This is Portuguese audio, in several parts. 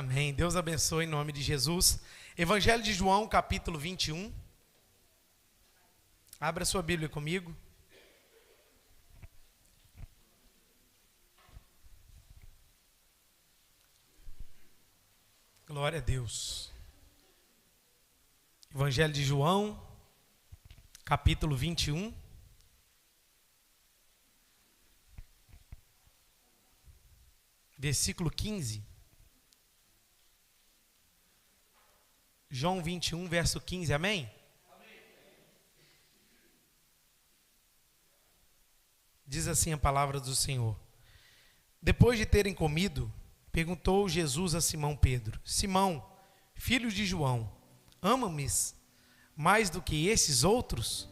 Amém. Deus abençoe em nome de Jesus. Evangelho de João, capítulo 21. Abra sua Bíblia comigo. Glória a Deus. Evangelho de João, capítulo 21. Versículo 15. João 21, verso 15, amém? Amém? Diz assim a palavra do Senhor. Depois de terem comido, perguntou Jesus a Simão Pedro: Simão, filho de João, ama-me mais do que esses outros?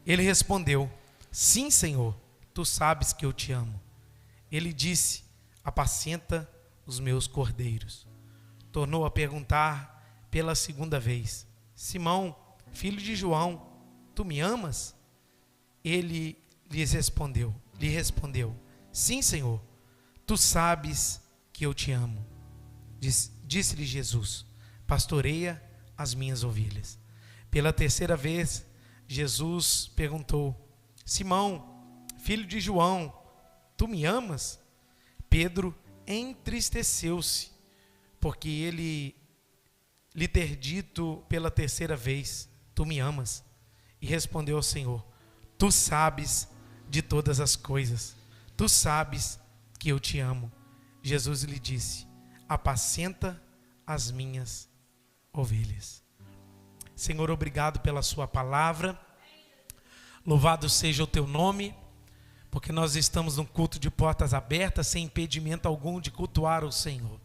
Ele respondeu: Sim, Senhor, tu sabes que eu te amo. Ele disse: Apacenta os meus cordeiros. Tornou a perguntar pela segunda vez: Simão, filho de João, tu me amas? Ele lhe respondeu: Sim, Senhor, tu sabes que eu te amo. Disse-lhe Jesus: Pastoreia as minhas ovelhas. Pela terceira vez, Jesus perguntou: Simão, filho de João, tu me amas? Pedro entristeceu-se, porque ele lhe ter dito pela terceira vez: tu me amas? E respondeu ao Senhor: tu sabes de todas as coisas, tu sabes que eu te amo. Jesus lhe disse: apacenta as minhas ovelhas. Senhor, obrigado pela sua palavra, louvado seja o teu nome, porque nós estamos num culto de portas abertas, sem impedimento algum de cultuar o Senhor.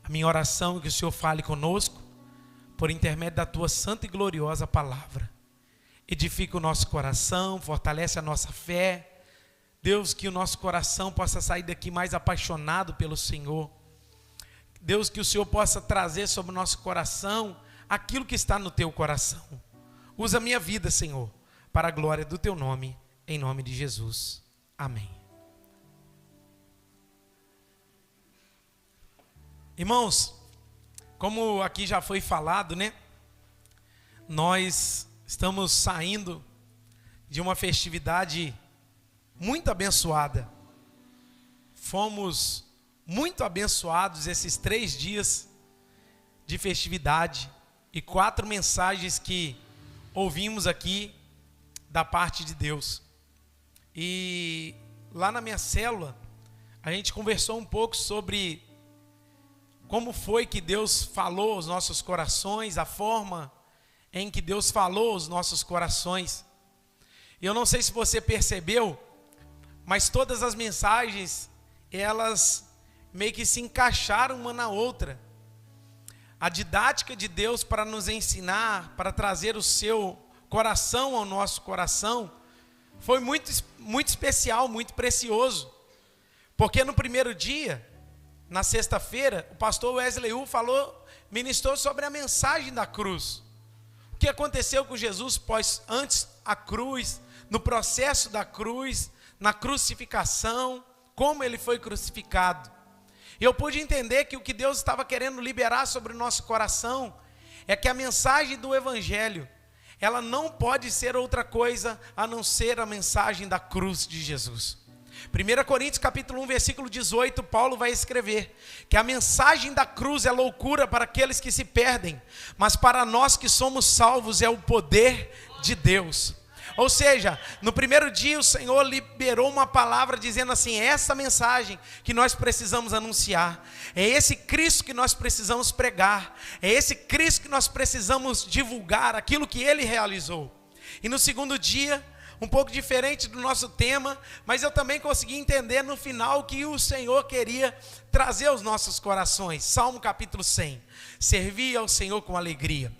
A minha oração é que o Senhor fale conosco, por intermédio da tua santa e gloriosa palavra. Edifica o nosso coração, fortalece a nossa fé. Deus, que o nosso coração possa sair daqui mais apaixonado pelo Senhor. Deus, que o Senhor possa trazer sobre o nosso coração aquilo que está no teu coração. Usa a minha vida, Senhor, para a glória do teu nome, em nome de Jesus. Amém. Irmãos, como aqui já foi falado, né? Nós estamos saindo de uma festividade muito abençoada. Fomos muito abençoados esses 3 dias de festividade e 4 mensagens que ouvimos aqui da parte de Deus. E lá na minha célula, a gente conversou um pouco sobre como foi que Deus falou aos nossos corações, a forma em que Deus falou aos nossos corações. E eu não sei se você percebeu, mas todas as mensagens, elas meio que se encaixaram uma na outra. A didática de Deus para nos ensinar, para trazer o seu coração ao nosso coração, foi muito especial, muito precioso. Porque no primeiro dia, na sexta-feira, o pastor Wesley ministrou sobre a mensagem da cruz. O que aconteceu com Jesus antes a cruz, no processo da cruz, na crucificação, como ele foi crucificado. E eu pude entender que o que Deus estava querendo liberar sobre o nosso coração é que a mensagem do Evangelho, ela não pode ser outra coisa a não ser a mensagem da cruz de Jesus. 1 Coríntios capítulo 1, versículo 18, Paulo vai escrever que a mensagem da cruz é loucura para aqueles que se perdem, mas para nós que somos salvos é o poder de Deus. Ou seja, no primeiro dia o Senhor liberou uma palavra dizendo assim: é essa mensagem que nós precisamos anunciar, é esse Cristo que nós precisamos pregar, é esse Cristo que nós precisamos divulgar, aquilo que Ele realizou. E no segundo dia, um pouco diferente do nosso tema, mas eu também consegui entender no final o que o Senhor queria trazer aos nossos corações. Salmo capítulo 100, servir ao Senhor com alegria.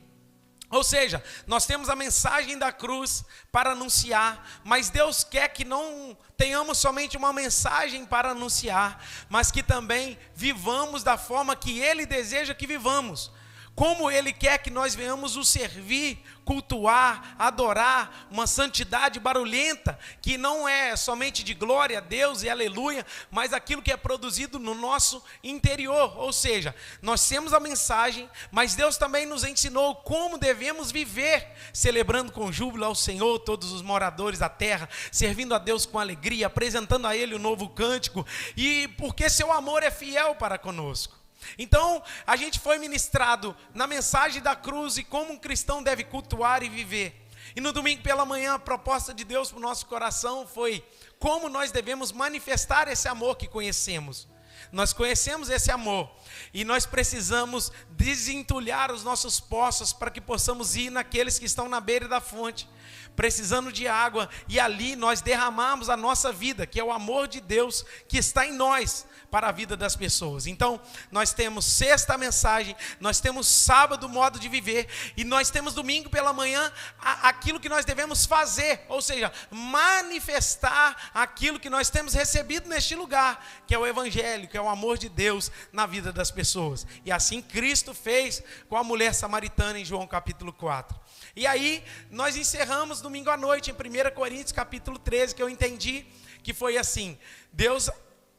Ou seja, nós temos a mensagem da cruz para anunciar, mas Deus quer que não tenhamos somente uma mensagem para anunciar, mas que também vivamos da forma que Ele deseja que vivamos. como Ele quer que nós venhamos o servir, cultuar, adorar, uma santidade barulhenta, que não é somente de glória a Deus e aleluia, mas aquilo que é produzido no nosso interior. Ou seja, nós temos a mensagem, mas Deus também nos ensinou como devemos viver, celebrando com júbilo ao Senhor todos os moradores da terra, servindo a Deus com alegria, apresentando a Ele o novo cântico, e porque seu amor é fiel para conosco. Então, a gente foi ministrado na mensagem da cruz e como um cristão deve cultuar e viver. E no domingo pela manhã, a proposta de Deus para o nosso coração foi como nós devemos manifestar esse amor que conhecemos. Nós conhecemos esse amor e nós precisamos desentulhar os nossos poços para que possamos ir naqueles que estão na beira da fonte, precisando de água, e ali nós derramamos a nossa vida, que é o amor de Deus que está em nós, para a vida das pessoas. Então, nós temos sexta a mensagem, nós temos sábado o modo de viver, e nós temos domingo pela manhã aquilo que nós devemos fazer, ou seja, manifestar aquilo que nós temos recebido neste lugar, que é o evangelho, que é o amor de Deus na vida das pessoas. E assim Cristo fez com a mulher samaritana em João capítulo 4. E aí, nós encerramos domingo à noite em 1 Coríntios capítulo 13, que eu entendi que foi assim, Deus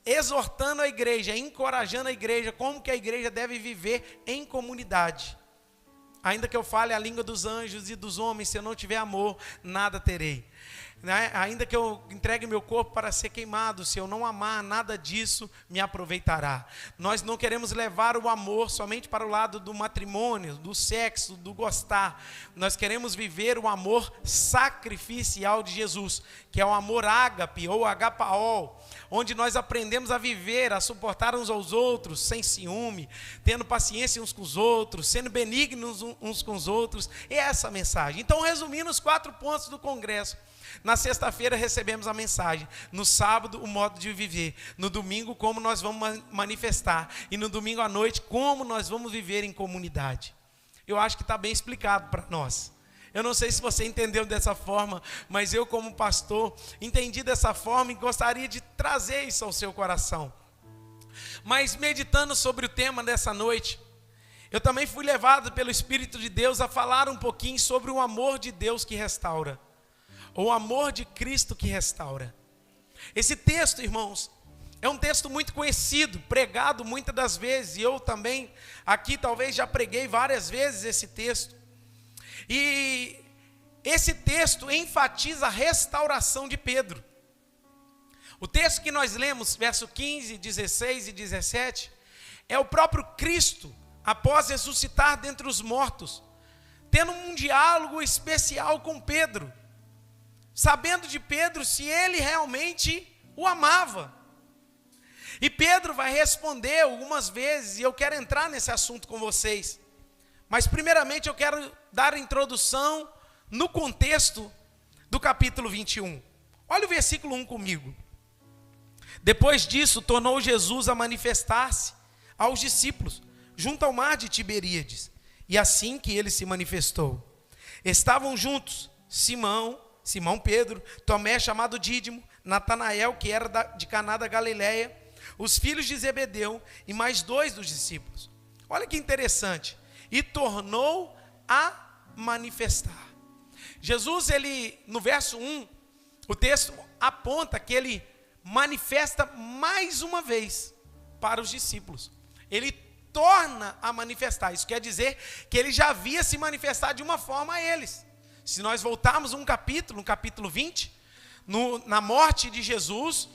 exortando a igreja, encorajando a igreja, como que a igreja deve viver em comunidade. Ainda que eu fale a língua dos anjos e dos homens, se eu não tiver amor, nada terei. Ainda que eu entregue meu corpo para ser queimado, se eu não amar, nada disso me aproveitará. Nós não queremos levar o amor somente para o lado do matrimônio, do sexo, do gostar. Nós queremos viver o amor sacrificial de Jesus, que é o amor ágape ou agapaol, onde nós aprendemos a viver, a suportar uns aos outros, sem ciúme, tendo paciência uns com os outros, sendo benignos uns com os outros. É essa a mensagem. Então, resumindo os 4 pontos do congresso, na sexta-feira recebemos a mensagem, no sábado o modo de viver, no domingo como nós vamos manifestar, e no domingo à noite como nós vamos viver em comunidade. Eu acho que está bem explicado para nós. Eu não sei se você entendeu dessa forma, mas eu como pastor entendi dessa forma e gostaria de trazer isso ao seu coração. Mas meditando sobre o tema dessa noite, eu também fui levado pelo Espírito de Deus a falar um pouquinho sobre o amor de Deus que restaura, ou o amor de Cristo que restaura. Esse texto, irmãos, é um texto muito conhecido, pregado muitas das vezes, e eu também aqui talvez já preguei várias vezes esse texto. E esse texto enfatiza a restauração de Pedro. O texto que nós lemos, verso 15, 16 e 17, é o próprio Cristo, após ressuscitar dentre os mortos, tendo um diálogo especial com Pedro, sabendo de Pedro se ele realmente o amava. E Pedro vai responder algumas vezes, e eu quero entrar nesse assunto com vocês. Mas primeiramente eu quero dar a introdução no contexto do capítulo 21. Olha o versículo 1 comigo. Depois disso, tornou Jesus a manifestar-se aos discípulos, junto ao mar de Tiberíades. E assim que ele se manifestou, estavam juntos Simão Pedro, Tomé chamado Dídimo, Natanael, que era de Caná da Galileia, os filhos de Zebedeu e mais 2 dos discípulos. Olha que interessante. E tornou a manifestar. Jesus, ele, no verso 1, o texto aponta que ele manifesta mais uma vez para os discípulos. Ele torna a manifestar. Isso quer dizer que ele já havia se manifestado de uma forma a eles. Se nós voltarmos no capítulo 20, na morte de Jesus,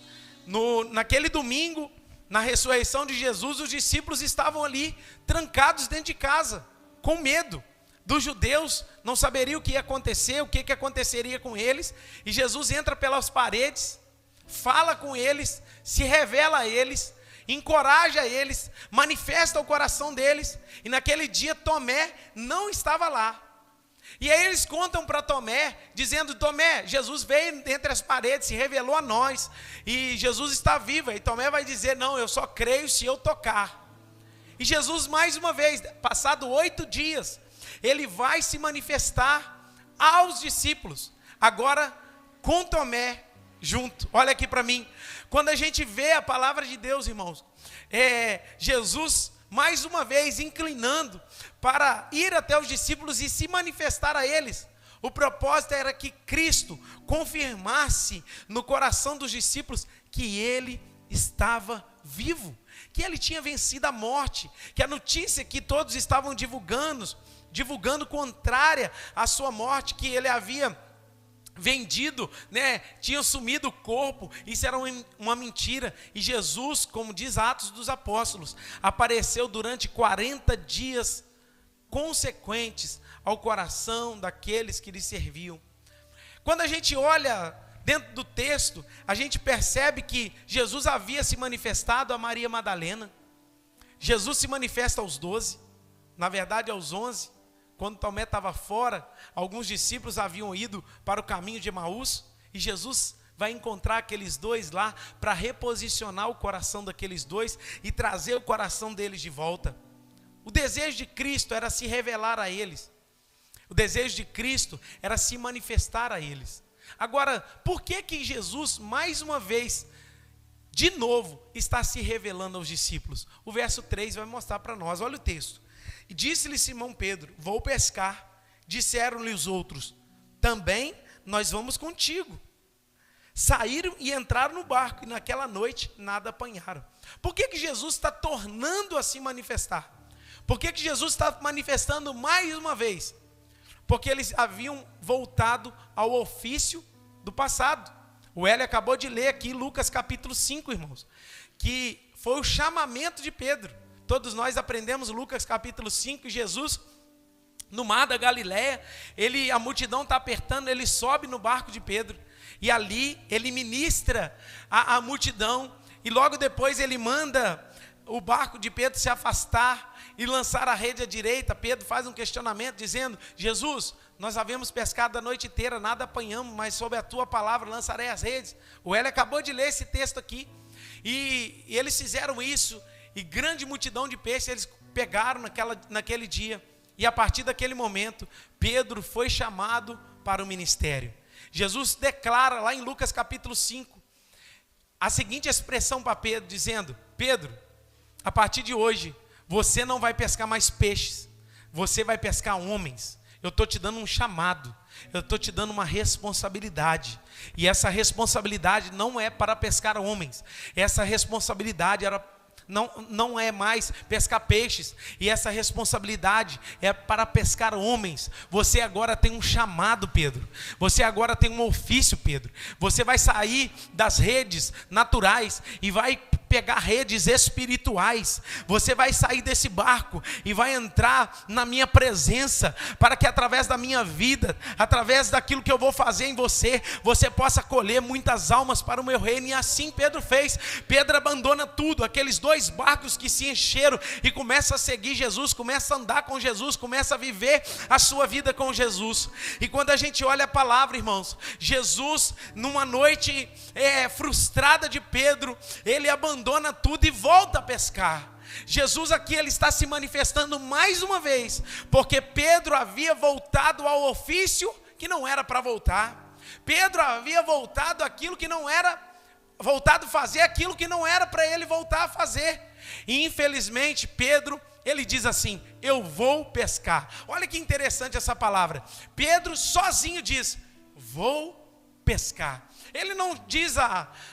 naquele domingo, na ressurreição de Jesus, os discípulos estavam ali, trancados dentro de casa, com medo dos judeus, não saberiam o que ia acontecer, o que aconteceria com eles, e Jesus entra pelas paredes, fala com eles, se revela a eles, encoraja eles, manifesta o coração deles, e naquele dia Tomé não estava lá. E aí eles contam para Tomé, dizendo: Tomé, Jesus veio entre as paredes, se revelou a nós, e Jesus está vivo. E Tomé vai dizer: não, eu só creio se eu tocar. E Jesus, mais uma vez, passado 8 dias, ele vai se manifestar aos discípulos, agora com Tomé junto. Olha aqui para mim, quando a gente vê a palavra de Deus, irmãos, Jesus mais uma vez inclinando para ir até os discípulos e se manifestar a eles. O propósito era que Cristo confirmasse no coração dos discípulos que ele estava vivo, que ele tinha vencido a morte, que a notícia que todos estavam divulgando contrária à sua morte, que ele havia vendido, tinha sumido o corpo, isso era uma mentira. E Jesus, como diz Atos dos Apóstolos, apareceu durante 40 dias consequentes ao coração daqueles que lhe serviam. Quando a gente olha dentro do texto, a gente percebe que Jesus havia se manifestado a Maria Madalena. Jesus se manifesta aos 12, na verdade aos 11, quando Tomé estava fora, alguns discípulos haviam ido para o caminho de Emaús, e Jesus vai encontrar aqueles dois lá para reposicionar o coração daqueles dois e trazer o coração deles de volta. O desejo de Cristo era se revelar a eles. O desejo de Cristo era se manifestar a eles. Agora, por que Jesus, mais uma vez, de novo, está se revelando aos discípulos? O verso 3 vai mostrar para nós, olha o texto. E disse-lhe Simão Pedro: vou pescar. Disseram-lhe os outros: também nós vamos contigo. Saíram e entraram no barco, e naquela noite nada apanharam. Por que Jesus está tornando a se manifestar? Por que Jesus está manifestando mais uma vez? Porque eles haviam voltado ao ofício do passado. O Hélio acabou de ler aqui Lucas capítulo 5, irmãos, que foi o chamamento de Pedro. Todos nós aprendemos Lucas capítulo 5, Jesus no mar da Galileia, a multidão está apertando, ele sobe no barco de Pedro, e ali ele ministra a multidão, e logo depois ele manda o barco de Pedro se afastar e lançar a rede à direita. Pedro faz um questionamento dizendo: Jesus, nós havíamos pescado a noite inteira, nada apanhamos, mas sob a tua palavra lançarei as redes. O Hélio acabou de ler esse texto aqui, e eles fizeram isso, e grande multidão de peixes eles pegaram naquele dia, e a partir daquele momento, Pedro foi chamado para o ministério. Jesus declara lá em Lucas capítulo 5, a seguinte expressão para Pedro, dizendo: Pedro, a partir de hoje, você não vai pescar mais peixes, você vai pescar homens. Eu estou te dando um chamado, eu estou te dando uma responsabilidade, e essa responsabilidade não é para pescar homens, essa responsabilidade não é mais pescar peixes, e essa responsabilidade é para pescar homens. Você agora tem um chamado, Pedro, você agora tem um ofício, Pedro. Você vai sair das redes naturais e vai pegar redes espirituais. Você vai sair desse barco e vai entrar na minha presença, para que através da minha vida, através daquilo que eu vou fazer em você, você possa colher muitas almas para o meu reino. E assim Pedro fez. Pedro abandona tudo, aqueles dois barcos que se encheram, e começa a seguir Jesus, começa a andar com Jesus, começa a viver a sua vida com Jesus. E quando a gente olha a palavra, irmãos, Jesus, numa noite frustrada de Pedro, ele abandona tudo e volta a pescar. Jesus aqui, ele está se manifestando mais uma vez, porque Pedro havia voltado ao ofício que não era para voltar. Pedro havia voltado aquilo que não era, voltado a fazer aquilo que não era para ele voltar a fazer. E infelizmente Pedro, ele diz assim: eu vou pescar. Olha que interessante essa palavra. Pedro sozinho diz: vou pescar. Ele não diz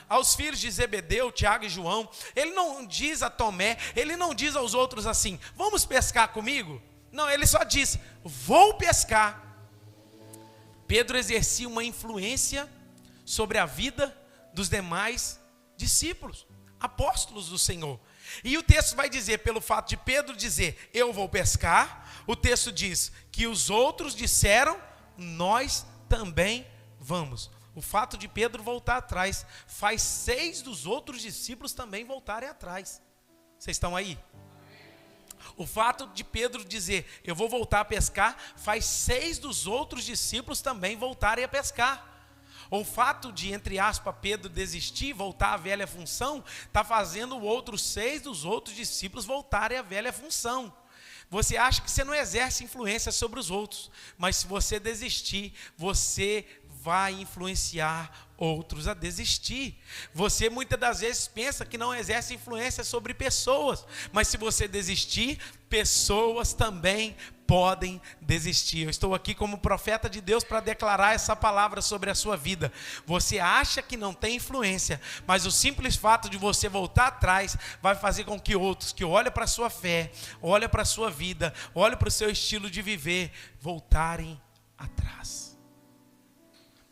aos filhos de Zebedeu, Tiago e João, ele não diz a Tomé, ele não diz aos outros assim: vamos pescar comigo? Não, ele só diz: vou pescar. Pedro exercia uma influência sobre a vida dos demais discípulos, apóstolos do Senhor. E o texto vai dizer, pelo fato de Pedro dizer: eu vou pescar, o texto diz que os outros disseram: nós também vamos. O fato de Pedro voltar atrás faz 6 dos outros discípulos também voltarem atrás. Vocês estão aí? O fato de Pedro dizer: eu vou voltar a pescar, faz 6 dos outros discípulos também voltarem a pescar. O fato de, entre aspas, Pedro desistir, voltar à velha função, está fazendo outros 6 dos outros discípulos voltarem à velha função. Você acha que você não exerce influência sobre os outros, mas se você desistir, você vai influenciar outros a desistir. Você muitas das vezes pensa que não exerce influência sobre pessoas, mas se você desistir, pessoas também podem desistir. Eu estou aqui como profeta de Deus para declarar essa palavra sobre a sua vida. Você acha que não tem influência, mas o simples fato de você voltar atrás vai fazer com que outros que olham para a sua fé, olham para a sua vida, olham para o seu estilo de viver, voltarem atrás.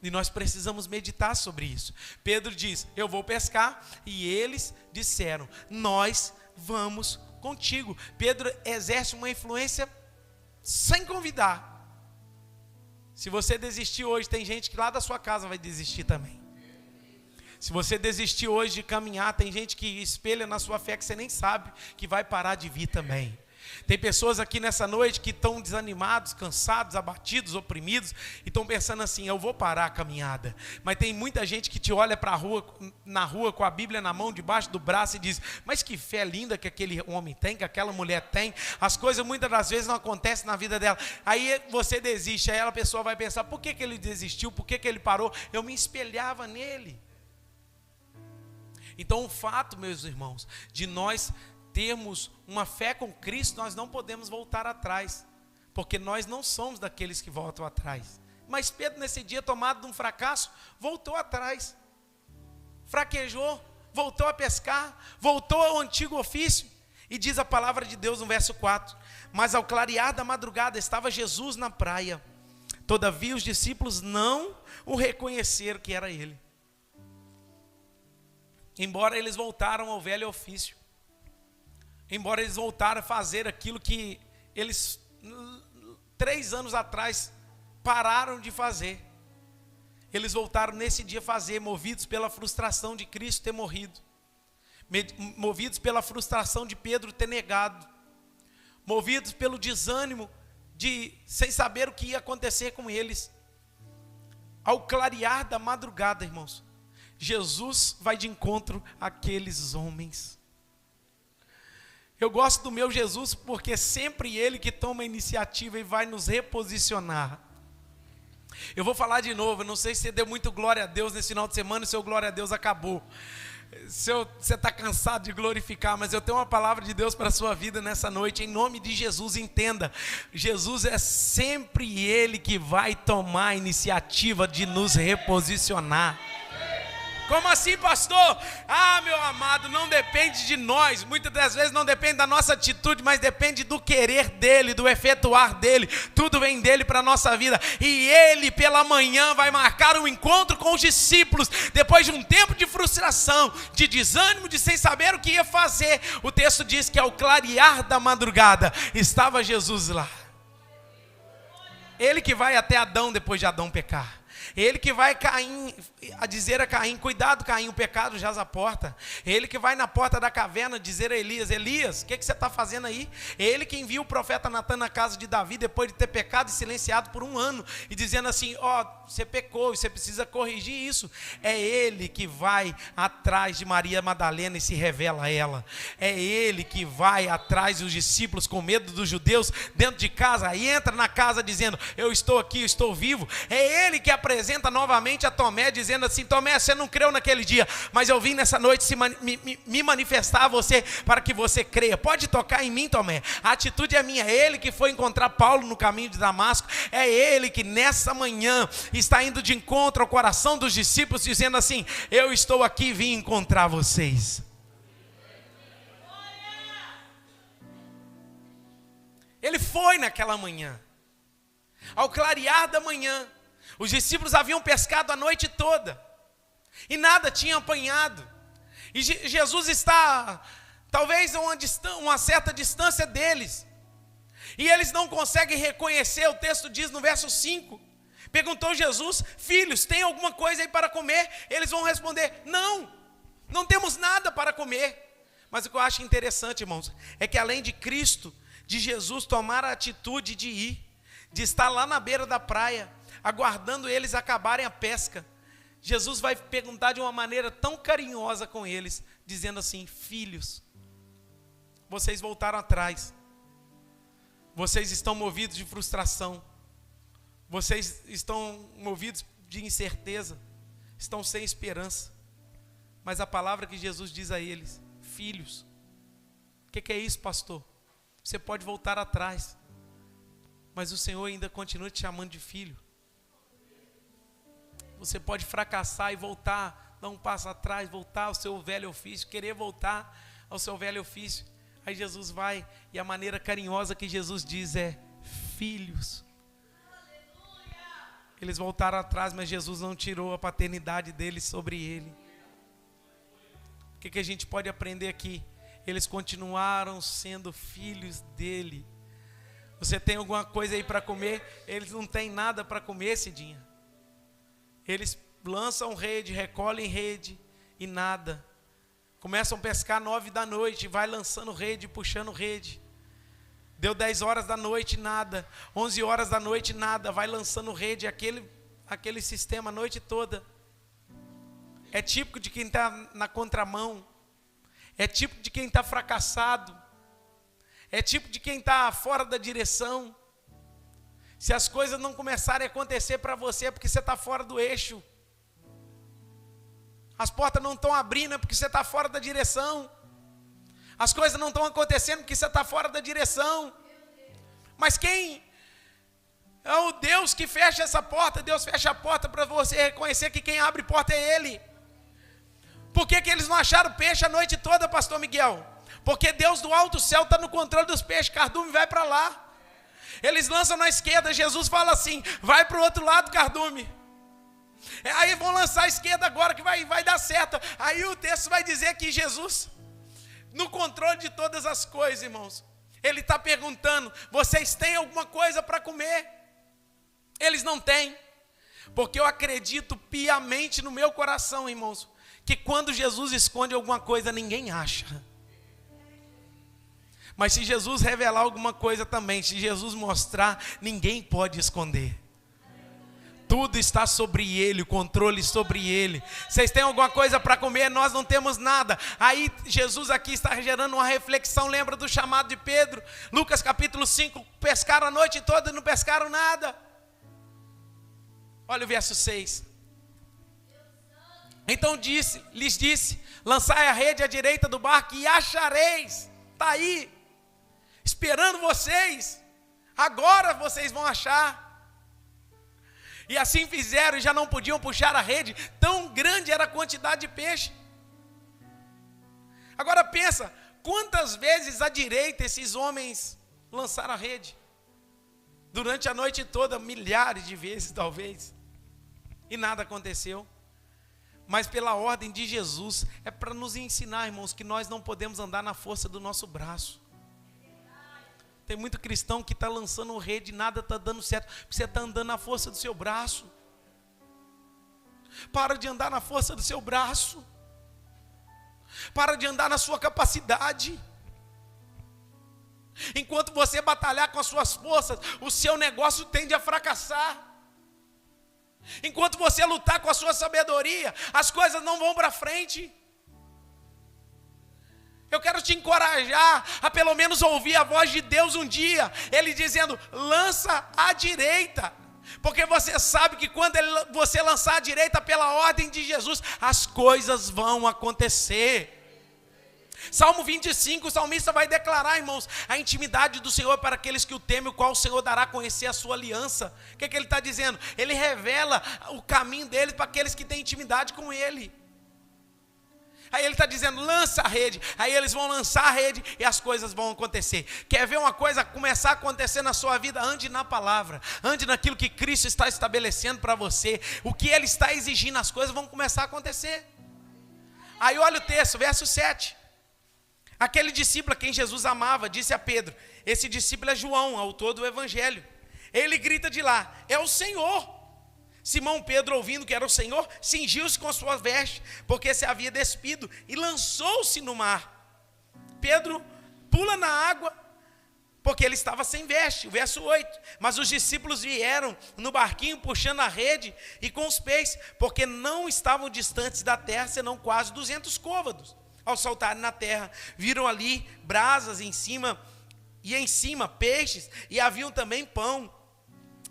E nós precisamos meditar sobre isso. Pedro diz: eu vou pescar, e eles disseram: nós vamos contigo. Pedro exerce uma influência sem convidar. Se você desistir hoje, tem gente que lá da sua casa vai desistir também. Se você desistir hoje de caminhar, tem gente que espelha na sua fé que você nem sabe que vai parar de vir também. Tem pessoas aqui nessa noite que estão desanimados, cansados, abatidos, oprimidos, e estão pensando assim: eu vou parar a caminhada. Mas tem muita gente que te olha para a rua, na rua com a Bíblia na mão, debaixo do braço, e diz: mas que fé linda que aquele homem tem, que aquela mulher tem. As coisas muitas das vezes não acontecem na vida dela. Aí você desiste, aí a pessoa vai pensar: por que ele desistiu, por que ele parou? Eu me espelhava nele. Então o fato, meus irmãos, de nós termos uma fé com Cristo, nós não podemos voltar atrás, porque nós não somos daqueles que voltam atrás. Mas Pedro, nesse dia, tomado de um fracasso, voltou atrás, fraquejou, voltou a pescar, voltou ao antigo ofício. E diz a palavra de Deus no verso 4: mas ao clarear da madrugada estava Jesus na praia, todavia os discípulos não o reconheceram que era ele, embora eles voltaram ao velho ofício. Embora eles voltaram a fazer aquilo que eles 3 anos atrás pararam de fazer. Eles voltaram nesse dia a fazer, movidos pela frustração de Cristo ter morrido, movidos pela frustração de Pedro ter negado, movidos pelo desânimo de sem saber o que ia acontecer com eles. Ao clarear da madrugada, irmãos, Jesus vai de encontro àqueles homens. Eu gosto do meu Jesus porque sempre ele que toma a iniciativa e vai nos reposicionar. Eu vou falar de novo, eu não sei se você deu muito glória a Deus nesse final de semana, e seu glória a Deus acabou. Você está cansado de glorificar, mas eu tenho uma palavra de Deus para a sua vida nessa noite, em nome de Jesus. Entenda, Jesus é sempre ele que vai tomar a iniciativa de nos reposicionar. Como assim, pastor? Ah, meu amado, não depende de nós. Muitas das vezes não depende da nossa atitude, mas depende do querer dele, do efetuar dele. Tudo vem dele para a nossa vida. E ele pela manhã vai marcar um encontro com os discípulos. Depois de um tempo de frustração, de desânimo, de sem saber o que ia fazer, o texto diz que ao clarear da madrugada estava Jesus lá. Ele que vai até Adão depois de Adão pecar. Ele que vai a dizer a Caim: cuidado, Caim, o pecado jaz à porta. Ele que vai na porta da caverna dizer a Elias: Elias, o que você está fazendo aí? Ele que envia o profeta Natan na casa de Davi depois de ter pecado e silenciado por 1 ano, e dizendo assim: você pecou, você precisa corrigir isso. É ele que vai atrás de Maria Madalena e se revela a ela. É ele que vai atrás dos discípulos com medo dos judeus dentro de casa, e entra na casa dizendo: eu estou aqui, eu estou vivo. É ele que apresenta novamente a Tomé, dizendo assim: Tomé, você não creu naquele dia, mas eu vim nessa noite me manifestar a você para que você creia. Pode tocar em mim, Tomé, a atitude é minha. É ele que foi encontrar Paulo no caminho de Damasco. É ele que nessa manhã está indo de encontro ao coração dos discípulos, dizendo assim: eu estou aqui, vim encontrar vocês. Ele foi naquela manhã, ao clarear da manhã. Os discípulos haviam pescado a noite toda e nada tinham apanhado. E Jesus está talvez a uma certa distância deles. E eles não conseguem reconhecer. O texto diz no verso 5. Perguntou Jesus: filhos, tem alguma coisa aí para comer? Eles vão responder: não temos nada para comer. Mas o que eu acho interessante, irmãos, é que além de Cristo, de Jesus tomar a atitude de ir, de estar lá na beira da praia, aguardando eles acabarem a pesca, Jesus vai perguntar de uma maneira tão carinhosa com eles, dizendo assim: filhos, vocês voltaram atrás, vocês estão movidos de frustração, vocês estão movidos de incerteza. estão sem esperança. Mas a palavra que Jesus diz a eles: filhos. O que é isso, pastor? Você pode voltar atrás, mas o Senhor ainda continua te chamando de filho. Você pode fracassar e voltar, dar um passo atrás, voltar ao seu velho ofício, querer voltar ao seu velho ofício. Aí Jesus vai, e a maneira carinhosa que Jesus diz é: filhos. Eles voltaram atrás, mas Jesus não tirou a paternidade deles sobre ele. O que a gente pode aprender aqui? Eles continuaram sendo filhos dele. Você tem alguma coisa aí para comer? Eles não têm nada para comer, Cidinha. Eles lançam rede, recolhem rede e nada. Começam a pescar 9 da noite, vai lançando rede, puxando rede. Deu 10 horas da noite, nada. 11 horas da noite, nada. Vai lançando rede, aquele sistema a noite toda. É típico de quem está na contramão. É típico de quem está fracassado. É típico de quem está fora da direção. Se as coisas não começarem a acontecer para você, é porque você está fora do eixo. As portas não estão abrindo, é porque você está fora da direção. As coisas não estão acontecendo porque você está fora da direção. Mas quem é o Deus que fecha essa porta? Deus fecha a porta para você reconhecer que quem abre porta é Ele. Por que eles não acharam peixe a noite toda, pastor Miguel? Porque Deus do alto céu está no controle dos peixes. Cardume, vai para lá. Eles lançam na esquerda, Jesus fala assim: vai para o outro lado, Cardume. Aí vão lançar a esquerda agora que vai dar certo. Aí o texto vai dizer que Jesus, no controle de todas as coisas, irmãos, Ele está perguntando: vocês têm alguma coisa para comer? Eles não têm. Porque eu acredito piamente no meu coração, irmãos, que quando Jesus esconde alguma coisa, ninguém acha. Mas se Jesus revelar alguma coisa também, se Jesus mostrar, ninguém pode esconder. Tudo está sobre Ele, o controle sobre Ele. Vocês têm alguma coisa para comer? Nós não temos nada. Aí Jesus aqui está gerando uma reflexão. Lembra do chamado de Pedro? Lucas capítulo 5, pescaram a noite toda e não pescaram nada. Olha o verso 6. Então lhes disse: lançai a rede à direita do barco e achareis. Está aí, esperando vocês. Agora vocês vão achar. E assim fizeram e já não podiam puxar a rede. Tão grande era a quantidade de peixe. Agora pensa, quantas vezes à direita esses homens lançaram a rede? Durante a noite toda, milhares de vezes talvez. E nada aconteceu. Mas pela ordem de Jesus, é para nos ensinar, irmãos, que nós não podemos andar na força do nosso braço. Tem muito cristão que está lançando rede e nada está dando certo, porque você está andando na força do seu braço. Para de andar na força do seu braço. Para de andar na sua capacidade. Enquanto você batalhar com as suas forças, o seu negócio tende a fracassar. Enquanto você lutar com a sua sabedoria, as coisas não vão para frente. Eu quero te encorajar a pelo menos ouvir a voz de Deus um dia. Ele dizendo: lança à direita. Porque você sabe que quando você lançar à direita pela ordem de Jesus, as coisas vão acontecer. Salmo 25, o salmista vai declarar, irmãos, a intimidade do Senhor para aqueles que o temem, o qual o Senhor dará a conhecer a sua aliança. O que ele está dizendo? Ele revela o caminho dele para aqueles que têm intimidade com Ele. Aí ele está dizendo: lança a rede. Aí eles vão lançar a rede e as coisas vão acontecer. Quer ver uma coisa começar a acontecer na sua vida? Ande na palavra, ande naquilo que Cristo está estabelecendo para você. O que Ele está exigindo, as coisas vão começar a acontecer. Aí olha o texto, verso 7. Aquele discípulo a quem Jesus amava disse a Pedro: esse discípulo é João, autor do Evangelho. Ele grita de lá: é o Senhor. Simão Pedro, ouvindo que era o Senhor, cingiu-se com sua veste, porque se havia despido, e lançou-se no mar. Pedro pula na água, porque ele estava sem veste. O verso 8. Mas os discípulos vieram no barquinho, puxando a rede e com os peixes, porque não estavam distantes da terra, senão quase 200 côvados. Ao saltarem na terra, viram ali brasas em cima peixes, e haviam também pão.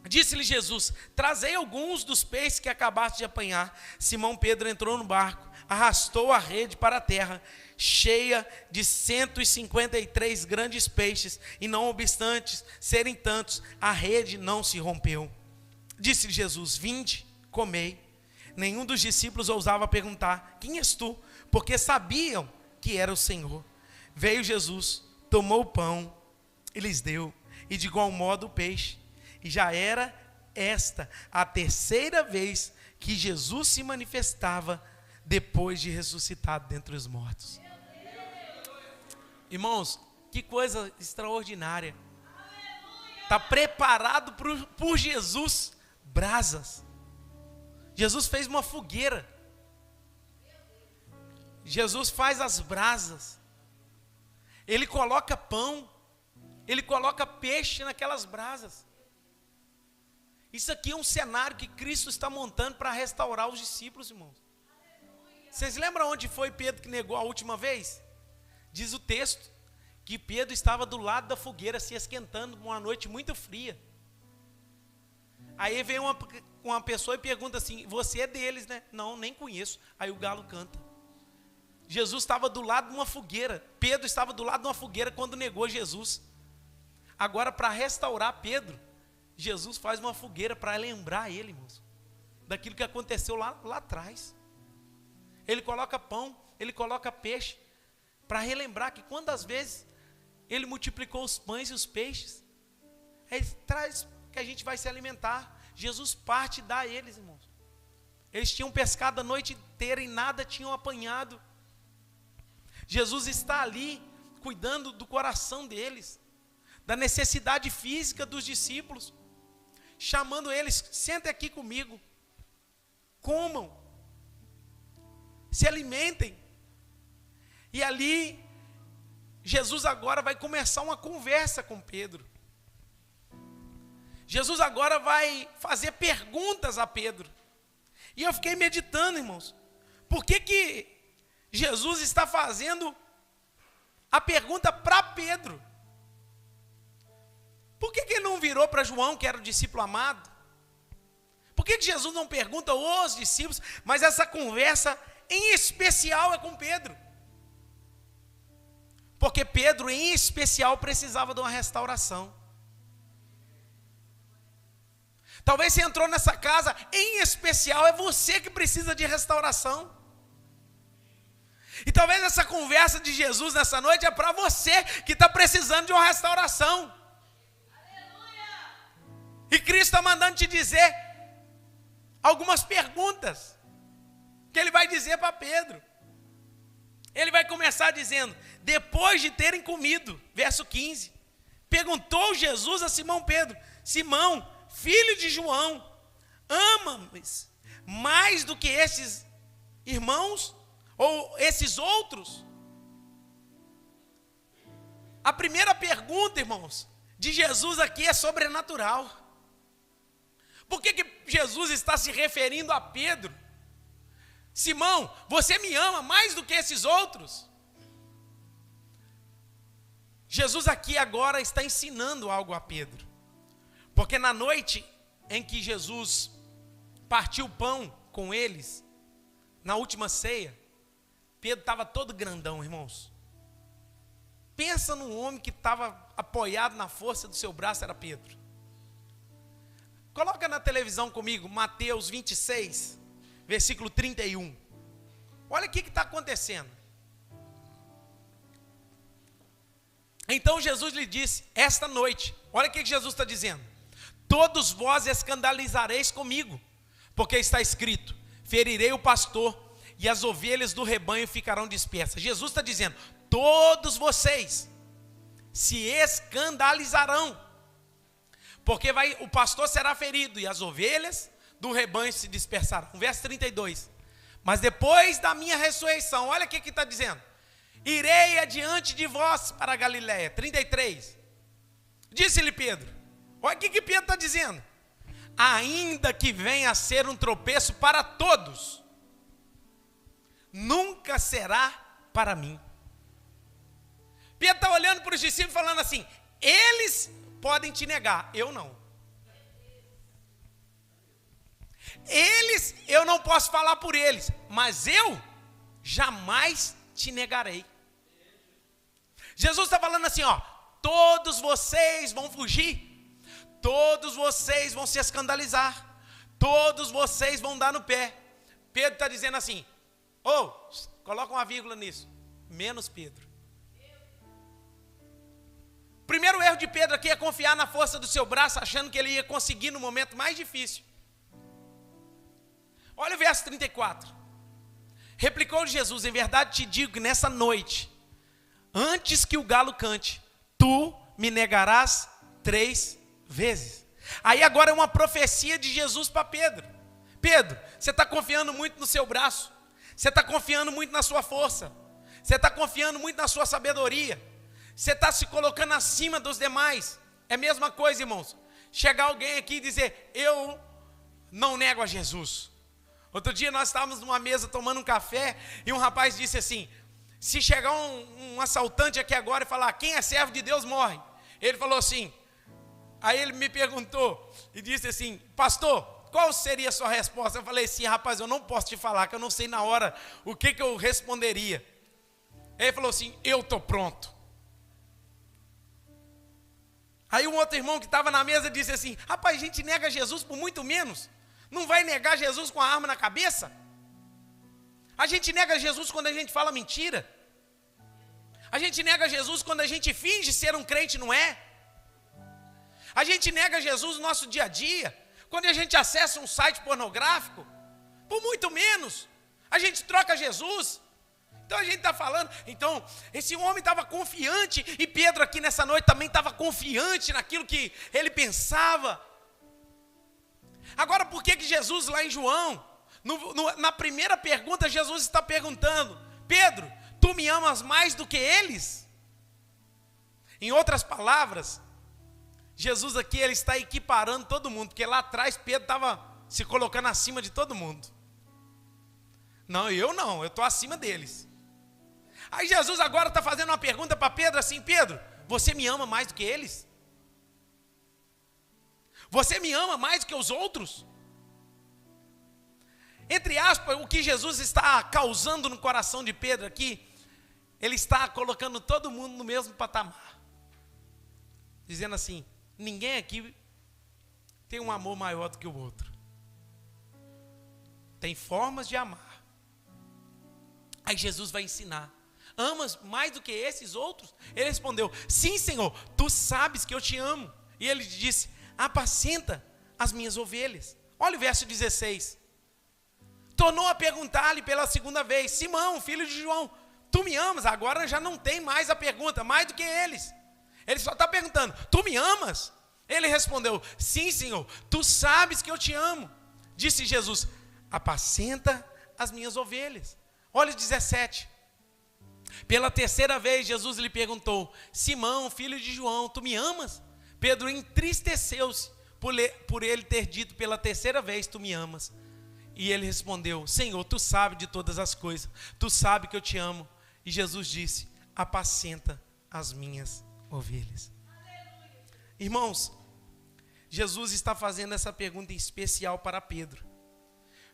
Disse-lhe Jesus: trazei alguns dos peixes que acabaste de apanhar. Simão Pedro entrou no barco, arrastou a rede para a terra, cheia de 153 grandes peixes, e não obstante serem tantos, a rede não se rompeu. Disse-lhe Jesus: vinde, comei. Nenhum dos discípulos ousava perguntar: quem és tu? Porque sabiam que era o Senhor. Veio Jesus, tomou o pão e lhes deu, e de igual modo o peixe. E já era esta a terceira vez que Jesus se manifestava depois de ressuscitado dentre os mortos. Irmãos, que coisa extraordinária. Está preparado por Jesus brasas. Jesus fez uma fogueira. Jesus faz as brasas. Ele coloca pão. Ele coloca peixe naquelas brasas. Isso aqui é um cenário que Cristo está montando para restaurar os discípulos, irmãos. Vocês lembram onde foi Pedro que negou a última vez? Diz o texto que Pedro estava do lado da fogueira se esquentando uma noite muito fria. Aí vem uma pessoa e pergunta assim: você é deles, né? Não, nem conheço. Aí o galo canta. Jesus estava do lado de uma fogueira. Pedro estava do lado de uma fogueira quando negou Jesus. Agora, para restaurar Pedro, Jesus faz uma fogueira para lembrar ele, irmãos, daquilo que aconteceu lá atrás. Ele coloca pão, ele coloca peixe, para relembrar que quantas vezes ele multiplicou os pães e os peixes. Ele traz que a gente vai se alimentar. Jesus parte e dá a eles, irmãos. Eles tinham pescado a noite inteira e nada tinham apanhado. Jesus está ali, cuidando do coração deles, da necessidade física dos discípulos, chamando eles: sentem aqui comigo, comam, se alimentem. E ali, Jesus agora vai começar uma conversa com Pedro. Jesus agora vai fazer perguntas a Pedro. E eu fiquei meditando, irmãos, por que Jesus está fazendo a pergunta para Pedro? Por que ele não virou para João, que era o discípulo amado? Por que Jesus não pergunta aos discípulos, mas essa conversa em especial é com Pedro? Porque Pedro em especial precisava de uma restauração. Talvez você entrou nessa casa, em especial é você que precisa de restauração. E talvez essa conversa de Jesus nessa noite é para você que está precisando de uma restauração. E Cristo está mandando te dizer algumas perguntas que ele vai dizer para Pedro. Ele vai começar dizendo: depois de terem comido, verso 15, perguntou Jesus a Simão Pedro: Simão, filho de João, ama-me mais do que esses irmãos ou esses outros? A primeira pergunta, irmãos, de Jesus aqui é sobrenatural. Por que Jesus está se referindo a Pedro? Simão, você me ama mais do que esses outros? Jesus aqui agora está ensinando algo a Pedro. Porque na noite em que Jesus partiu o pão com eles, na última ceia, Pedro estava todo grandão, irmãos. Pensa num homem que estava apoiado na força do seu braço, era Pedro. Coloca na televisão comigo, Mateus 26, versículo 31. Olha o que está acontecendo. Então Jesus lhe disse: esta noite, olha o que Jesus está dizendo: todos vós escandalizareis comigo, porque está escrito: ferirei o pastor, e as ovelhas do rebanho ficarão dispersas. Jesus está dizendo: todos vocês se escandalizarão, porque o pastor será ferido, e as ovelhas do rebanho se dispersarão. Verso 32. Mas depois da minha ressurreição, olha o que está dizendo: irei adiante de vós para a Galiléia. 33. Disse-lhe Pedro, olha o que Pedro está dizendo: ainda que venha a ser um tropeço para todos, nunca será para mim. Pedro está olhando para os discípulos falando assim: eles podem te negar, eu não. Eles, eu não posso falar por eles, mas eu jamais te negarei. Jesus está falando assim, ó, todos vocês vão fugir, todos vocês vão se escandalizar, todos vocês vão dar no pé. Pedro está dizendo assim, coloca uma vírgula nisso, menos Pedro. O primeiro erro de Pedro aqui é confiar na força do seu braço, achando que ele ia conseguir no momento mais difícil. Olha o verso 34. Replicou Jesus, em verdade te digo que nessa noite, antes que o galo cante, tu me negarás 3 vezes. Aí agora é uma profecia de Jesus para Pedro. Pedro, você está confiando muito no seu braço, você está confiando muito na sua força, você está confiando muito na sua sabedoria, você está se colocando acima dos demais. É a mesma coisa, irmãos, chegar alguém aqui e dizer, eu não nego a Jesus. Outro dia nós estávamos numa mesa tomando um café e um rapaz disse assim, se chegar um assaltante aqui agora e falar, quem é servo de Deus morre. Ele falou assim, aí ele me perguntou e disse assim, pastor, qual seria a sua resposta? Eu falei assim, rapaz, eu não posso te falar, que eu não sei na hora o que eu responderia. Ele falou assim, eu estou pronto. Aí um outro irmão que estava na mesa disse assim, rapaz, a gente nega Jesus por muito menos. Não vai negar Jesus com a arma na cabeça? A gente nega Jesus quando a gente fala mentira. A gente nega Jesus quando a gente finge ser um crente, não é? A gente nega Jesus no nosso dia a dia. Quando a gente acessa um site pornográfico, por muito menos, a gente troca Jesus. Então a gente está falando, então esse homem estava confiante, e Pedro aqui nessa noite também estava confiante naquilo que ele pensava. Agora por que Jesus lá em João, na primeira pergunta, Jesus está perguntando, Pedro, tu me amas mais do que eles? Em outras palavras, Jesus aqui ele está equiparando todo mundo, porque lá atrás Pedro estava se colocando acima de todo mundo. Não, eu estou acima deles. Aí Jesus agora está fazendo uma pergunta para Pedro assim, Pedro, você me ama mais do que eles? Você me ama mais do que os outros? Entre aspas, o que Jesus está causando no coração de Pedro aqui, ele está colocando todo mundo no mesmo patamar. Dizendo assim, ninguém aqui tem um amor maior do que o outro. Tem formas de amar. Aí Jesus vai ensinar. Amas mais do que esses outros? Ele respondeu, sim, Senhor, tu sabes que eu te amo. E ele disse, apacenta as minhas ovelhas. Olha o verso 16. Tornou a perguntar-lhe pela segunda vez, Simão, filho de João, tu me amas? Agora já não tem mais a pergunta, mais do que eles. Ele só está perguntando, tu me amas? Ele respondeu, sim, Senhor, tu sabes que eu te amo. Disse Jesus, apacenta as minhas ovelhas. Olha o 17. Pela terceira vez Jesus lhe perguntou, Simão, filho de João, tu me amas? Pedro entristeceu-se por ele ter dito pela terceira vez, tu me amas. E ele respondeu, Senhor, tu sabes de todas as coisas, tu sabes que eu te amo. E Jesus disse, apacenta as minhas ovelhas. Aleluia. Irmãos, Jesus está fazendo essa pergunta em especial para Pedro,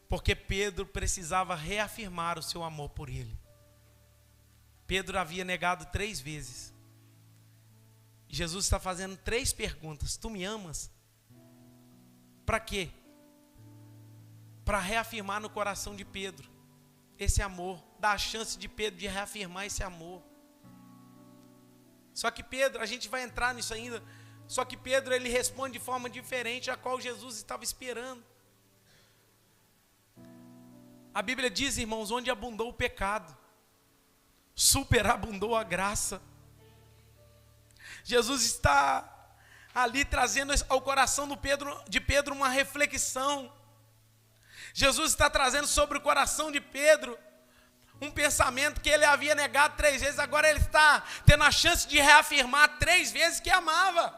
porque Pedro precisava reafirmar o seu amor por ele. Pedro havia negado 3 vezes. Jesus está fazendo 3 perguntas. Tu me amas? Para quê? Para reafirmar no coração de Pedro esse amor, dar a chance de Pedro de reafirmar esse amor. Só que Pedro, a gente vai entrar nisso ainda, só que Pedro ele responde de forma diferente a qual Jesus estava esperando. A Bíblia diz, irmãos, onde abundou o pecado, superabundou a graça. Jesus está ali trazendo ao coração de Pedro uma reflexão. Jesus está trazendo sobre o coração de Pedro um pensamento que ele havia negado 3 vezes, agora ele está tendo a chance de reafirmar 3 vezes que amava.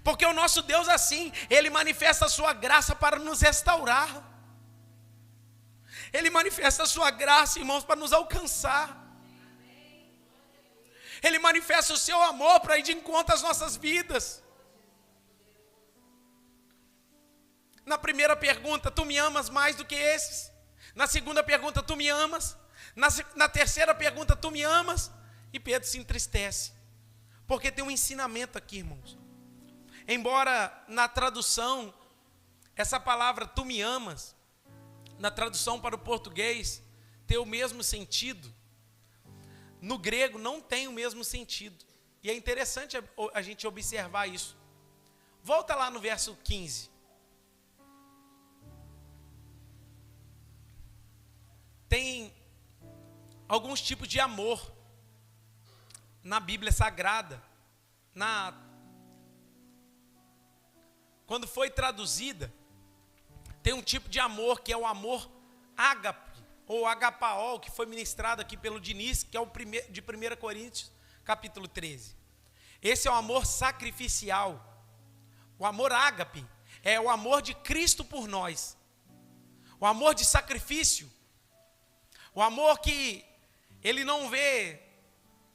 Porque o nosso Deus assim, ele manifesta a sua graça para nos restaurar. Ele manifesta a sua graça, irmãos, para nos alcançar. Ele manifesta o seu amor para ir de encontro às nossas vidas. Na primeira pergunta, tu me amas mais do que esses? Na segunda pergunta, tu me amas? Na terceira pergunta, tu me amas? E Pedro se entristece, porque tem um ensinamento aqui, irmãos. Embora na tradução, essa palavra tu me amas, na tradução para o português, tem o mesmo sentido, no grego não tem o mesmo sentido. E é interessante a gente observar isso. Volta lá no verso 15. Tem alguns tipos de amor na Bíblia Sagrada. Quando foi traduzida, tem um tipo de amor que é o amor ágape, ou agapaol, que foi ministrado aqui pelo Diniz, que é o primeiro, de 1 Coríntios, capítulo 13. Esse é o amor sacrificial. O amor ágape é o amor de Cristo por nós. O amor de sacrifício. O amor que ele não vê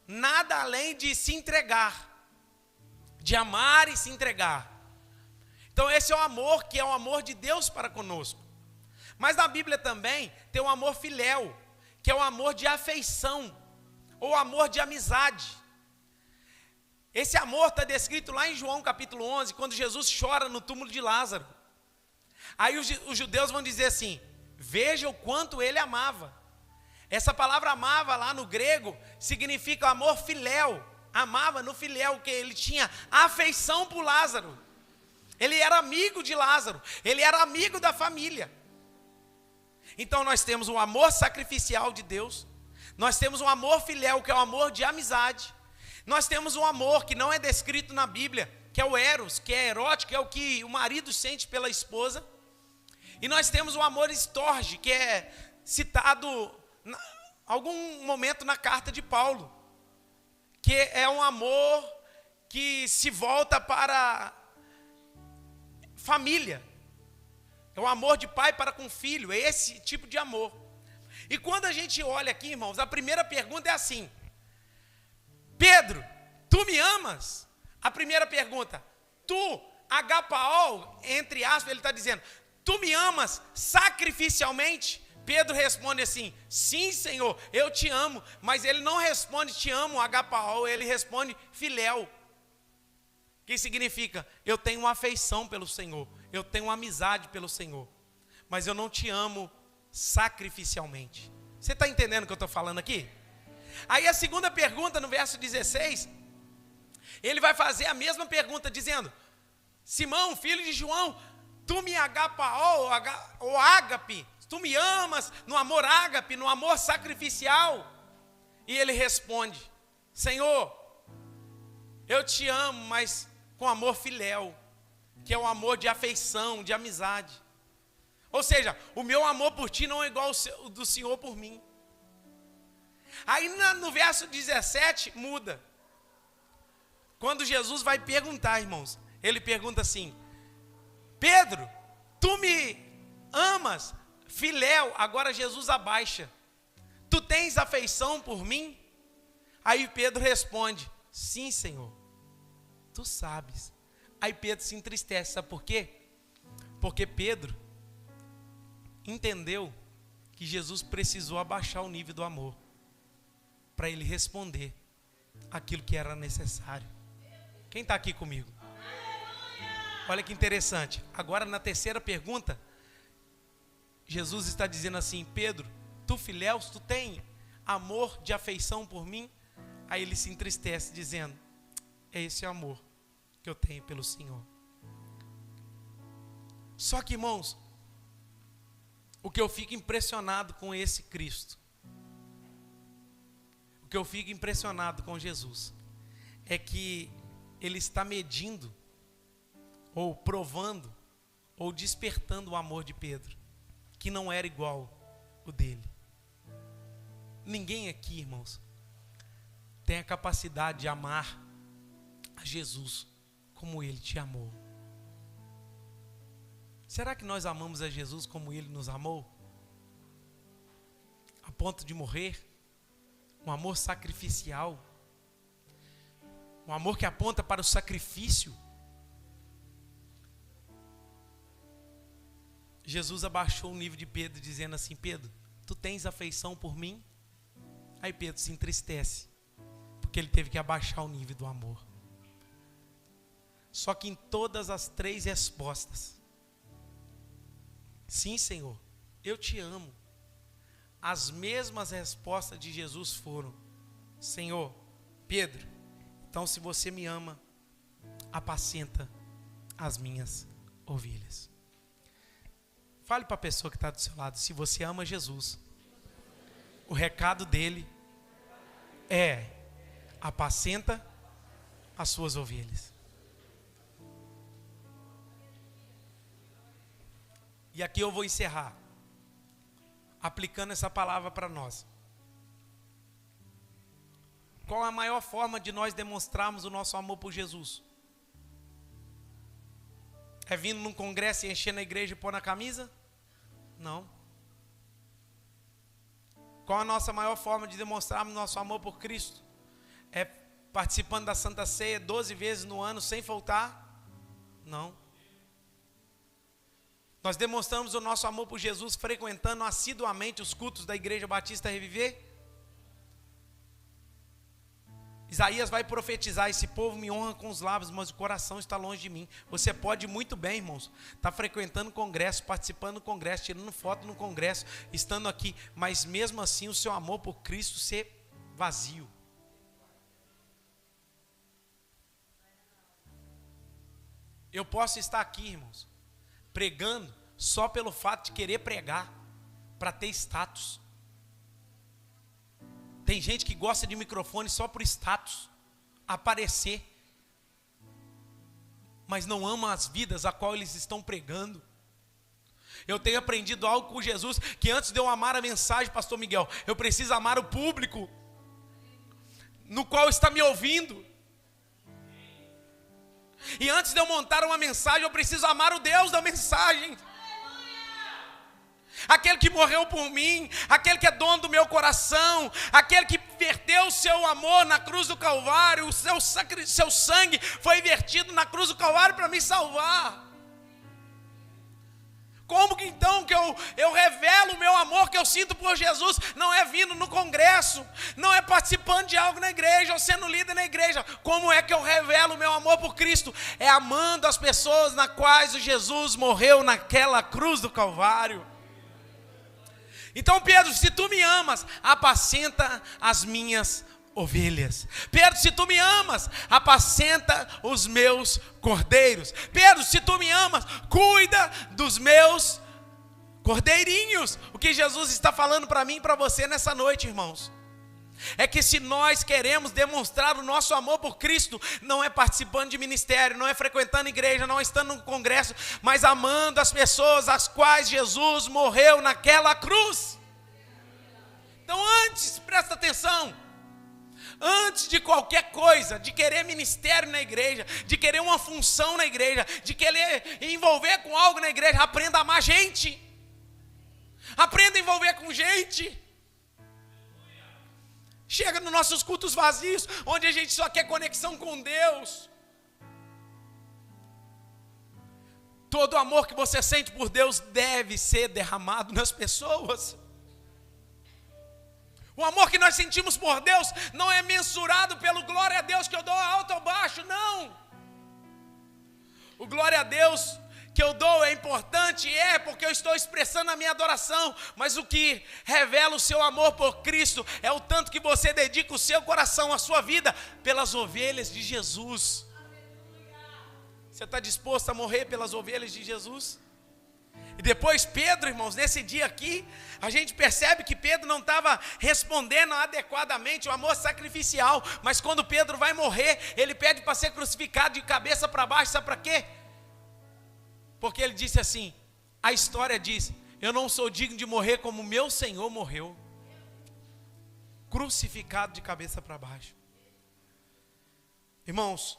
nada além de se entregar, de amar e se entregar. Então esse é o amor que é o amor de Deus para conosco. Mas na Bíblia também tem o amor filéu, que é o amor de afeição, ou amor de amizade. Esse amor está descrito lá em João capítulo 11, quando Jesus chora no túmulo de Lázaro. Aí os judeus vão dizer assim, veja o quanto ele amava. Essa palavra amava lá no grego significa amor filéu. Amava no filéu, que ele tinha afeição por Lázaro. Ele era amigo de Lázaro, ele era amigo da família. Então nós temos o amor sacrificial de Deus, nós temos o amor filéu, que é o amor de amizade. Nós temos um amor que não é descrito na Bíblia, que é o eros, que é erótico, é o que o marido sente pela esposa. E nós temos o amor estorge, que é citado em algum momento na carta de Paulo, que é um amor que se volta para família. É o amor de pai para com filho, é esse tipo de amor. E quando a gente olha aqui, irmãos, a primeira pergunta é assim: Pedro, tu me amas? A primeira pergunta, tu, agapaol, entre aspas, ele está dizendo, tu me amas sacrificialmente? Pedro responde assim, sim, Senhor, eu te amo. Mas ele não responde te amo, agapaol, ele responde filéu, que significa, eu tenho uma afeição pelo Senhor, eu tenho uma amizade pelo Senhor, mas eu não te amo sacrificialmente. Você está entendendo o que eu estou falando aqui? Aí a segunda pergunta, no verso 16, ele vai fazer a mesma pergunta, dizendo, Simão, filho de João, tu me agapaol, ou ágape, tu me amas no amor ágape, no amor sacrificial? E ele responde, Senhor, eu te amo, mas com amor filéu, que é o amor de afeição, de amizade. Ou seja, o meu amor por ti não é igual ao do Senhor por mim. Aí no verso 17 muda. Quando Jesus vai perguntar, irmãos, ele pergunta assim, Pedro, tu me amas? Filéu, agora Jesus abaixa, tu tens afeição por mim? Aí Pedro responde, sim, Senhor, tu sabes. Aí Pedro se entristece, sabe por quê? Porque Pedro entendeu que Jesus precisou abaixar o nível do amor para ele responder aquilo que era necessário. Quem está aqui comigo? Olha que interessante. Agora na terceira pergunta, Jesus está dizendo assim, Pedro, tu filéus, tu tem amor de afeição por mim? Aí ele se entristece dizendo, é esse amor que eu tenho pelo Senhor. Só que, irmãos, o que eu fico impressionado com esse Cristo, o que eu fico impressionado com Jesus, é que ele está medindo, ou provando, ou despertando o amor de Pedro, que não era igual o dele. Ninguém aqui, irmãos, tem a capacidade de amar a Jesus como ele te amou. Será que nós amamos a Jesus como ele nos amou? A ponto de morrer? Um amor sacrificial? Um amor que aponta para o sacrifício? Jesus abaixou o nível de Pedro, dizendo assim: Pedro, tu tens afeição por mim? Aí Pedro se entristece, porque ele teve que abaixar o nível do amor. Só que em todas as 3 respostas, sim, Senhor, eu te amo, as mesmas respostas de Jesus foram: Senhor, Pedro, então se você me ama, apacenta as minhas ovelhas. Fale para a pessoa que está do seu lado: se você ama Jesus, o recado dele é: apacenta as suas ovelhas. E aqui eu vou encerrar, aplicando essa palavra para nós. Qual a maior forma de nós demonstrarmos o nosso amor por Jesus? É vindo num congresso e enchendo a igreja e pôr na camisa? Não. Qual a nossa maior forma de demonstrarmos nosso amor por Cristo? É participando da Santa Ceia 12 vezes no ano sem faltar? Não. Nós demonstramos o nosso amor por Jesus frequentando assiduamente os cultos da Igreja Batista Reviver? Isaías vai profetizar: esse povo me honra com os lábios, mas o coração está longe de mim. Você pode muito bem, irmãos, estar frequentando congresso, participando do congresso, tirando foto no congresso, estando aqui, mas mesmo assim o seu amor por Cristo ser vazio. Eu posso estar aqui, irmãos, pregando só pelo fato de querer pregar, para ter status. Tem gente que gosta de microfone só por status, aparecer, mas não ama as vidas a qual eles estão pregando. Eu tenho aprendido algo com Jesus, que antes de eu amar a mensagem, pastor Miguel, eu preciso amar o público no qual está me ouvindo. E antes de eu montar uma mensagem, eu preciso amar o Deus da mensagem. Aquele que morreu por mim, aquele que é dono do meu coração, aquele que verteu o seu amor na cruz do Calvário, o seu sangue foi vertido na cruz do Calvário para me salvar. Como que então que eu revelo o meu amor que eu sinto por Jesus? Não é vindo no congresso, não é participando de algo na igreja, ou sendo líder na igreja. Como é que eu revelo o meu amor por Cristo? É amando as pessoas na quais o Jesus morreu naquela cruz do Calvário. Então, Pedro, se tu me amas, apacenta as minhas ovelhas. Pedro, se tu me amas, apacenta os meus cordeiros. Pedro, se tu me amas, cuida dos meus cordeirinhos. O que Jesus está falando para mim e para você nessa noite, irmãos, é que se nós queremos demonstrar o nosso amor por Cristo, não é participando de ministério, não é frequentando igreja, não é estando no congresso, mas amando as pessoas às quais Jesus morreu naquela cruz. Então antes, presta atenção, antes de qualquer coisa, de querer ministério na igreja, de querer uma função na igreja, de querer envolver com algo na igreja, aprenda a amar gente, aprenda a envolver com gente. Chega nos nossos cultos vazios, onde a gente só quer conexão com Deus. Todo amor que você sente por Deus deve ser derramado nas pessoas. O amor que nós sentimos por Deus não é mensurado pelo glória a Deus que eu dou alto ou baixo, não. O glória a Deus que eu dou é importante, porque eu estou expressando a minha adoração, mas o que revela o seu amor por Cristo é o tanto que você dedica o seu coração, a sua vida, pelas ovelhas de Jesus. Você está disposto a morrer pelas ovelhas de Jesus? E depois Pedro, irmãos, nesse dia aqui, a gente percebe que Pedro não estava respondendo adequadamente o amor sacrificial, mas quando Pedro vai morrer, ele pede para ser crucificado de cabeça para baixo, sabe para quê? Porque ele disse assim, a história diz, eu não sou digno de morrer como meu Senhor morreu, crucificado de cabeça para baixo. Irmãos,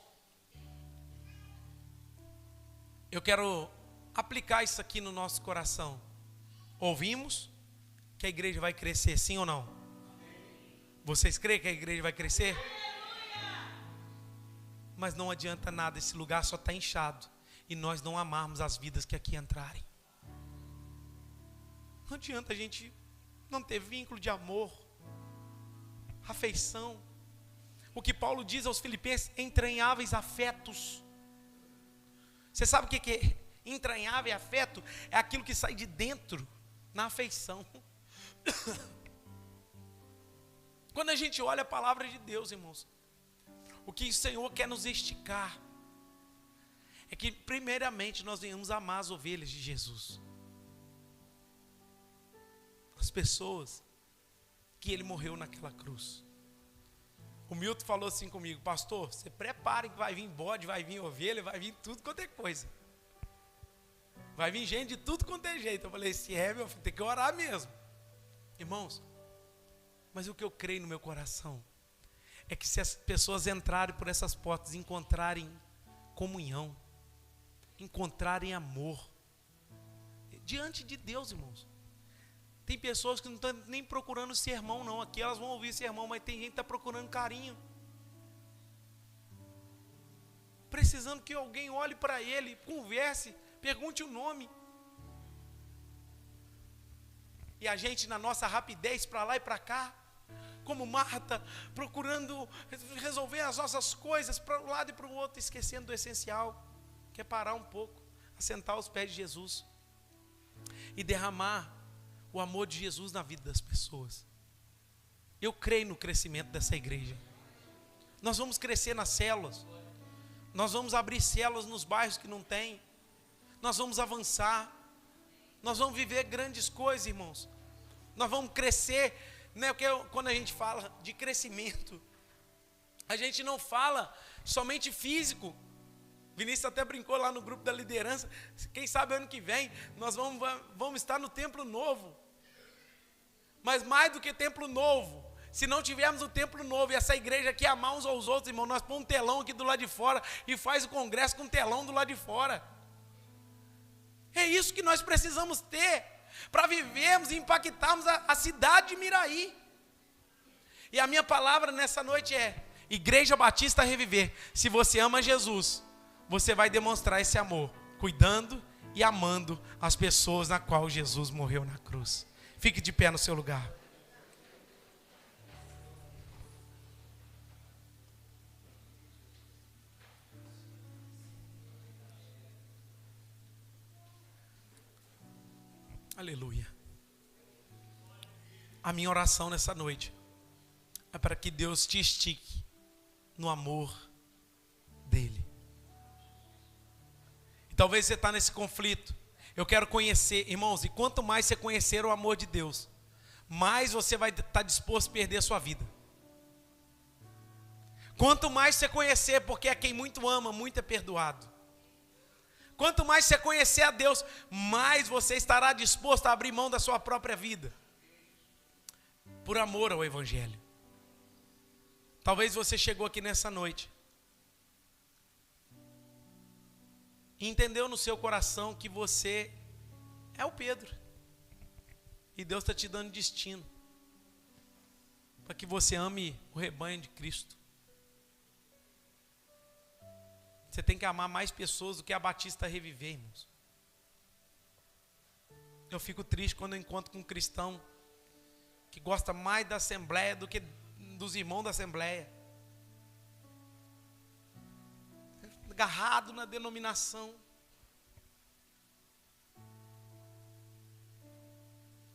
eu quero aplicar isso aqui no nosso coração. Ouvimos que a igreja vai crescer, sim ou não? Vocês creem que a igreja vai crescer? Mas não adianta nada, esse lugar só está inchado e nós não amarmos as vidas que aqui entrarem. Não adianta a gente não ter vínculo de amor, afeição. O que Paulo diz aos Filipenses, entranháveis afetos. Você sabe o que é entranhável afeto? É aquilo que sai de dentro, na afeição. Quando a gente olha a palavra de Deus, irmãos, o que o Senhor quer nos esticar é que primeiramente nós venhamos amar as ovelhas de Jesus, as pessoas que Ele morreu naquela cruz. O Milton falou assim comigo: pastor, você prepare que vai vir bode, vai vir ovelha, vai vir tudo quanto é coisa, vai vir gente de tudo quanto é jeito. Eu falei: se é, meu filho, tem que orar mesmo. Irmãos, mas o que eu creio no meu coração é que se as pessoas entrarem por essas portas, encontrarem comunhão, encontrarem amor diante de Deus, irmãos. Tem pessoas que não estão nem procurando sermão não, aqui elas vão ouvir sermão, mas tem gente que está procurando carinho, precisando que alguém olhe para ele, converse, pergunte o nome. E a gente, na nossa rapidez para lá e para cá, como Marta, procurando resolver as nossas coisas para um lado e para o outro, esquecendo do essencial, que é parar um pouco, assentar aos pés de Jesus e derramar o amor de Jesus na vida das pessoas. Eu creio no crescimento dessa igreja. Nós vamos crescer nas células, nós vamos abrir células nos bairros que não tem, nós vamos avançar, nós vamos viver grandes coisas, irmãos. Nós vamos crescer, né? Porque quando a gente fala de crescimento, a gente não fala somente físico. Vinícius até brincou lá no grupo da liderança, quem sabe ano que vem nós vamos estar no templo novo. Mas mais do que templo novo, se não tivermos o templo novo e essa igreja aqui amar uns aos outros, irmão, nós põe um telão aqui do lado de fora e faz o congresso com um telão do lado de fora. É isso que nós precisamos ter para vivermos e impactarmos a cidade de Miraí. E a minha palavra nessa noite é: Igreja Batista Reviver. Se você ama Jesus, você vai demonstrar esse amor, cuidando e amando as pessoas na qual Jesus morreu na cruz. Fique de pé no seu lugar. Aleluia. A minha oração nessa noite é para que Deus te estique no amor dele. E talvez você está nesse conflito. Eu quero conhecer, irmãos, e quanto mais você conhecer o amor de Deus, mais você vai estar disposto a perder a sua vida. Quanto mais você conhecer, porque é quem muito ama, muito é perdoado. Quanto mais você conhecer a Deus, mais você estará disposto a abrir mão da sua própria vida, por amor ao Evangelho. Talvez você chegou aqui nessa noite e entendeu no seu coração que você é o Pedro, e Deus está te dando destino para que você ame o rebanho de Cristo. Você tem que amar mais pessoas do que a Batista Reviver, irmãos. Eu fico triste quando eu encontro com um cristão que gosta mais da Assembleia do que dos irmãos da Assembleia, agarrado na denominação.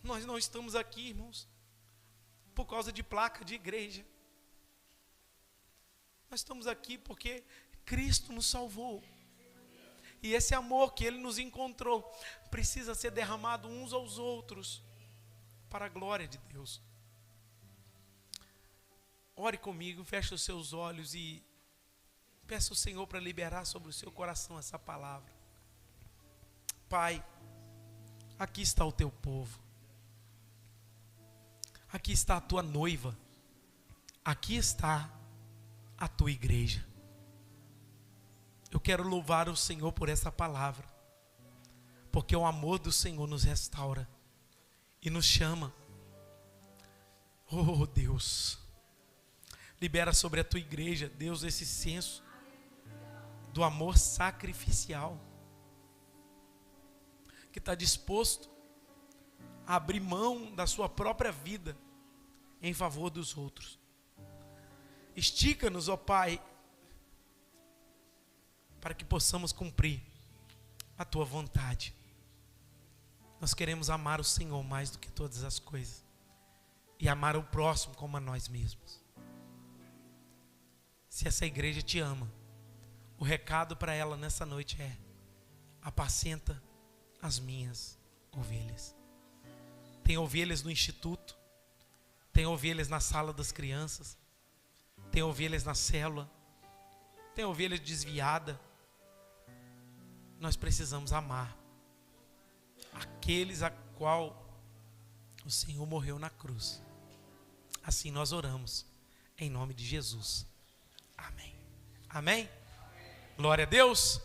Nós não estamos aqui, irmãos, por causa de placa de igreja. Nós estamos aqui porque Cristo nos salvou. E esse amor que Ele nos encontrou precisa ser derramado uns aos outros para a glória de Deus. Ore comigo, feche os seus olhos e peça ao Senhor para liberar sobre o seu coração essa palavra. Pai, aqui está o teu povo. Aqui está a tua noiva. Aqui está a tua igreja. Eu quero louvar o Senhor por essa palavra, porque o amor do Senhor nos restaura e nos chama. Oh Deus, libera sobre a tua igreja, Deus, esse senso do amor sacrificial, que está disposto a abrir mão da sua própria vida em favor dos outros. Estica-nos, ó Pai, para que possamos cumprir a tua vontade. Nós queremos amar o Senhor mais do que todas as coisas e amar o próximo como a nós mesmos. Se essa igreja te ama, o recado para ela nessa noite é: apacenta as minhas ovelhas. Tem ovelhas no instituto, tem ovelhas na sala das crianças, tem ovelhas na célula, tem ovelha desviada. Nós precisamos amar aqueles a qual o Senhor morreu na cruz. Assim nós oramos, em nome de Jesus. Amém. Amém? Glória a Deus.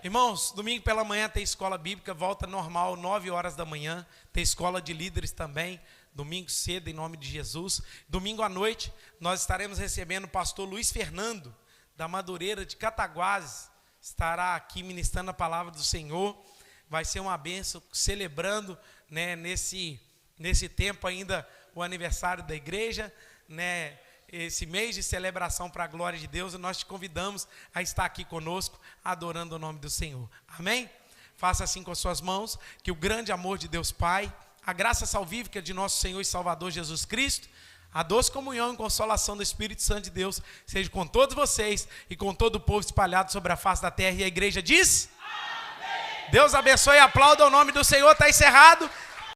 Irmãos, domingo pela manhã tem escola bíblica, volta normal, 9 horas da manhã. Tem escola de líderes também, domingo cedo, em nome de Jesus. Domingo à noite, nós estaremos recebendo o pastor Luiz Fernando, da Madureira de Cataguases. Estará aqui ministrando a palavra do Senhor. Vai ser uma bênção, celebrando, né, nesse tempo ainda o aniversário da igreja, né, esse mês de celebração para a glória de Deus. E nós te convidamos a estar aqui conosco, adorando o nome do Senhor. Amém? Faça assim com as suas mãos, que o grande amor de Deus Pai, a graça salvífica de nosso Senhor e Salvador Jesus Cristo, a doce comunhão e consolação do Espírito Santo de Deus seja com todos vocês e com todo o povo espalhado sobre a face da terra. E a igreja diz: Amém. Deus abençoe e aplauda o nome do Senhor. Está encerrado.